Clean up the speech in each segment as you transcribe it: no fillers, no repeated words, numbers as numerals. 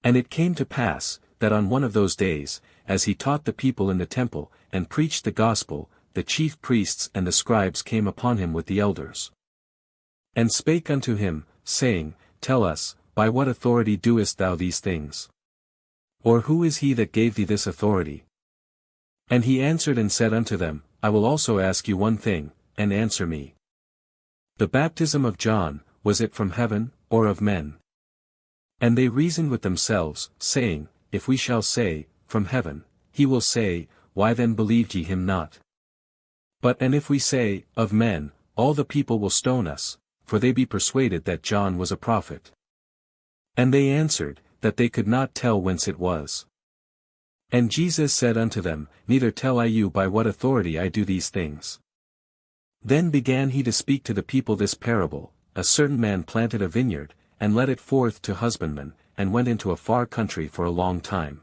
And it came to pass, that on one of those days, as he taught the people in the temple, and preached the gospel, the chief priests and the scribes came upon him with the elders. And spake unto him, saying, Tell us, by what authority doest thou these things? Or who is he that gave thee this authority? And he answered and said unto them, I will also ask you one thing, and answer me. The baptism of John, was it from heaven, or of men? And they reasoned with themselves, saying, If we shall say, From heaven, he will say, Why then believed ye him not? But and if we say, Of men, all the people will stone us, for they be persuaded that John was a prophet. And they answered, that they could not tell whence it was. And Jesus said unto them, Neither tell I you by what authority I do these things. Then began he to speak to the people this parable: A certain man planted a vineyard, and led it forth to husbandmen, and went into a far country for a long time.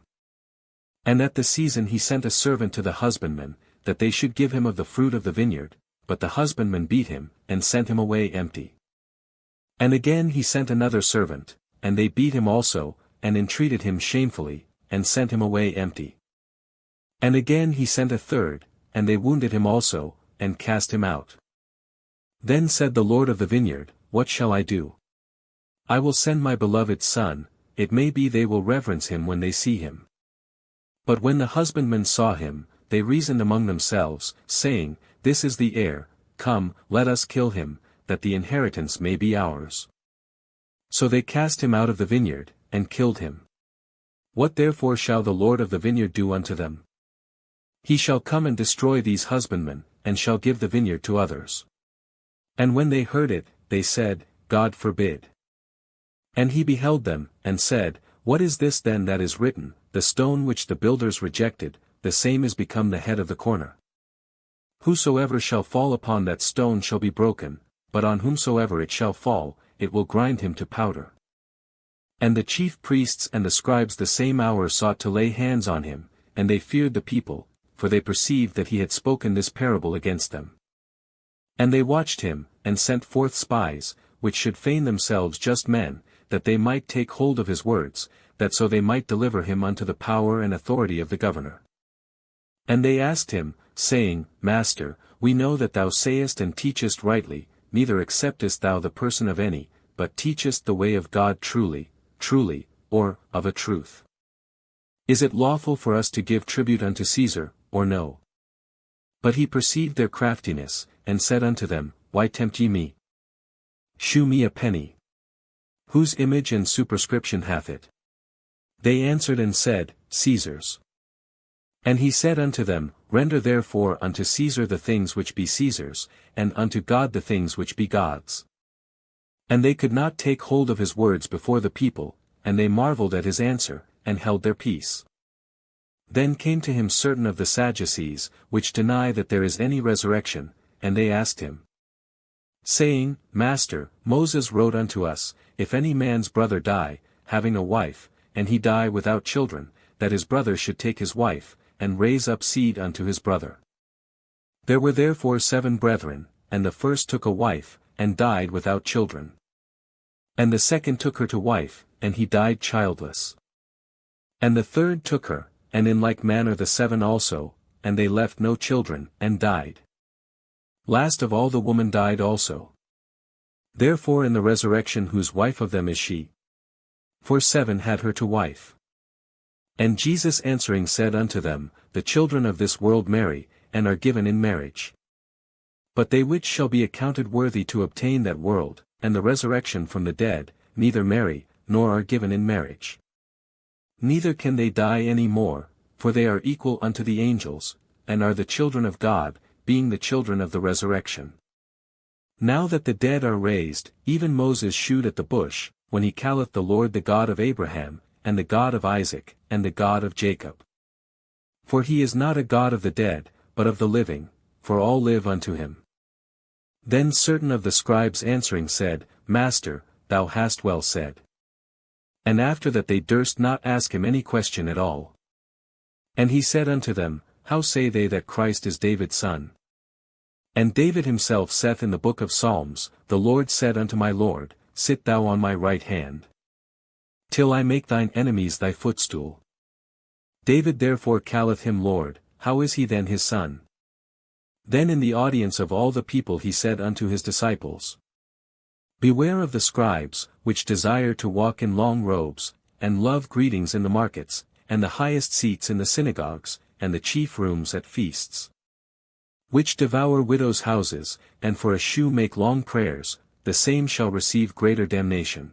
And at the season he sent a servant to the husbandmen, that they should give him of the fruit of the vineyard, but the husbandmen beat him, and sent him away empty. And again he sent another servant, and they beat him also, and entreated him shamefully, and sent him away empty. And again he sent a third, and they wounded him also, and cast him out. Then said the Lord of the vineyard, What shall I do? I will send my beloved son, it may be they will reverence him when they see him. But when the husbandmen saw him, they reasoned among themselves, saying, This is the heir, come, let us kill him, that the inheritance may be ours. So they cast him out of the vineyard, and killed him. What therefore shall the Lord of the vineyard do unto them? He shall come and destroy these husbandmen, and shall give the vineyard to others. And when they heard it, they said, God forbid. And he beheld them, and said, What is this then that is written, The stone which the builders rejected, the same is become the head of the corner? Whosoever shall fall upon that stone shall be broken, but on whomsoever it shall fall, it will grind him to powder. And the chief priests and the scribes the same hour sought to lay hands on him, and they feared the people, for they perceived that he had spoken this parable against them. And they watched him, and sent forth spies, which should feign themselves just men, that they might take hold of his words, that so they might deliver him unto the power and authority of the governor. And they asked him, saying, Master, we know that thou sayest and teachest rightly, neither acceptest thou the person of any, but teachest the way of God truly, or, of a truth. Is it lawful for us to give tribute unto Caesar, or no? But he perceived their craftiness, and said unto them, Why tempt ye me? Shew me a penny. Whose image and superscription hath it? They answered and said, Caesar's. And he said unto them, Render therefore unto Caesar the things which be Caesar's, and unto God the things which be God's. And they could not take hold of his words before the people, and they marveled at his answer, and held their peace. Then came to him certain of the Sadducees, which deny that there is any resurrection, and they asked him, saying, Master, Moses wrote unto us, If any man's brother die, having a wife, and he die without children, that his brother should take his wife, and raise up seed unto his brother. There were therefore 7 brethren, and the first took a wife, and died without children. And the second took her to wife, and he died childless. And the third took her, and in like manner the 7 also, and they left no children, and died. Last of all the woman died also. Therefore in the resurrection whose wife of them is she? For 7 had her to wife. And Jesus answering said unto them, The children of this world marry, and are given in marriage. But they which shall be accounted worthy to obtain that world, and the resurrection from the dead, neither marry, nor are given in marriage. Neither can they die any more, for they are equal unto the angels, and are the children of God, being the children of the resurrection. Now that the dead are raised, even Moses shewed at the bush, when he calleth the Lord the God of Abraham, and the God of Isaac, and the God of Jacob. For he is not a God of the dead, but of the living, for all live unto him. Then certain of the scribes answering said, Master, thou hast well said. And after that they durst not ask him any question at all. And he said unto them, How say they that Christ is David's son? And David himself saith in the book of Psalms, The Lord said unto my Lord, Sit thou on my right hand, till I make thine enemies thy footstool. David therefore calleth him Lord. How is he then his son? Then in the audience of all the people he said unto his disciples, Beware of the scribes, which desire to walk in long robes, and love greetings in the markets, and the highest seats in the synagogues, and the chief rooms at feasts. Which devour widows' houses, and for a shew make long prayers, the same shall receive greater damnation.